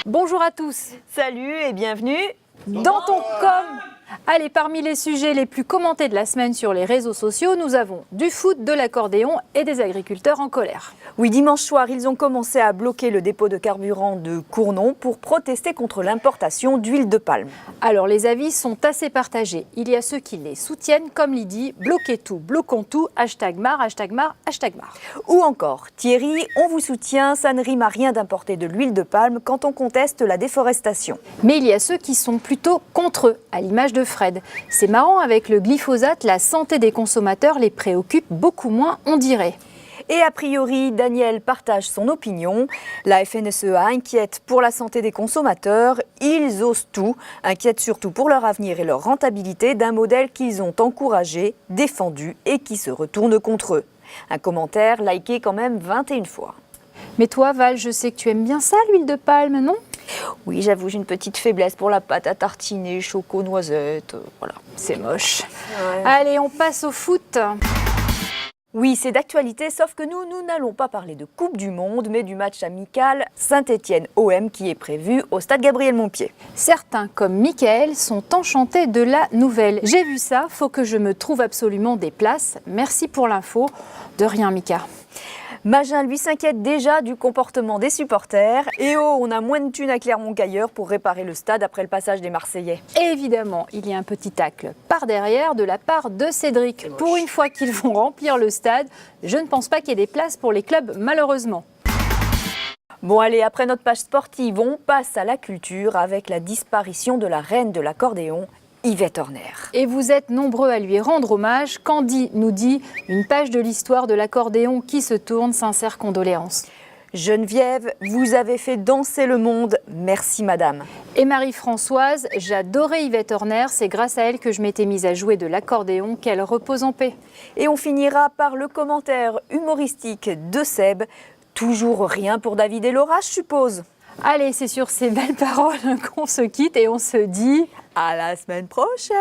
Bonjour à tous. Salut et bienvenue dans ton com. Allez, parmi les sujets les plus commentés de la semaine sur les réseaux sociaux, nous avons du foot, de l'accordéon et des agriculteurs en colère. Oui, dimanche soir, ils ont commencé à bloquer le dépôt de carburant de Cournon pour protester contre l'importation d'huile de palme. Alors, les avis sont assez partagés. Il y a ceux qui les soutiennent, comme Lydie, bloquez tout, bloquons tout, #marre, #marre, #marre. Ou encore, Thierry, on vous soutient, ça ne rime à rien d'importer de l'huile de palme quand on conteste la déforestation. Mais il y a ceux qui sont plutôt contre eux, à l'image de Fred. C'est marrant, avec le glyphosate, la santé des consommateurs les préoccupe beaucoup moins, on dirait. Et a priori, Daniel partage son opinion. La FNSEA inquiète pour la santé des consommateurs. Ils osent tout, inquiètent surtout pour leur avenir et leur rentabilité d'un modèle qu'ils ont encouragé, défendu et qui se retourne contre eux. Un commentaire liké quand même 21 fois. Mais toi, Val, je sais que tu aimes bien ça, l'huile de palme, non ? Oui, j'avoue, j'ai une petite faiblesse pour la pâte à tartiner, choco, noisette, voilà, c'est moche. Ouais. Allez, on passe au foot. Oui, c'est d'actualité, sauf que nous n'allons pas parler de Coupe du Monde, mais du match amical Saint-Étienne-OM qui est prévu au stade Gabriel-Montpied. Certains, comme Mickaël, sont enchantés de la nouvelle. J'ai vu ça, faut que je me trouve absolument des places. Merci pour l'info. De rien, Mika. Magin, lui, s'inquiète déjà du comportement des supporters. Et oh, on a moins de thunes à Clermont qu'ailleurs pour réparer le stade après le passage des Marseillais. Et évidemment, il y a un petit tacle par derrière de la part de Cédric. Pour une fois qu'ils vont remplir le stade, je ne pense pas qu'il y ait des places pour les clubs, malheureusement. Bon allez, après notre page sportive, on passe à la culture avec la disparition de la reine de l'accordéon, Yvette Horner. Et vous êtes nombreux à lui rendre hommage. Candy nous dit « Une page de l'histoire de l'accordéon qui se tourne, sincères condoléances ». Geneviève, vous avez fait danser le monde, merci madame. Et Marie-Françoise, j'adorais Yvette Horner, c'est grâce à elle que je m'étais mise à jouer de l'accordéon, qu'elle repose en paix. Et on finira par le commentaire humoristique de Seb, toujours rien pour David et Laura, je suppose. Allez, c'est sur ces belles paroles qu'on se quitte et on se dit à la semaine prochaine.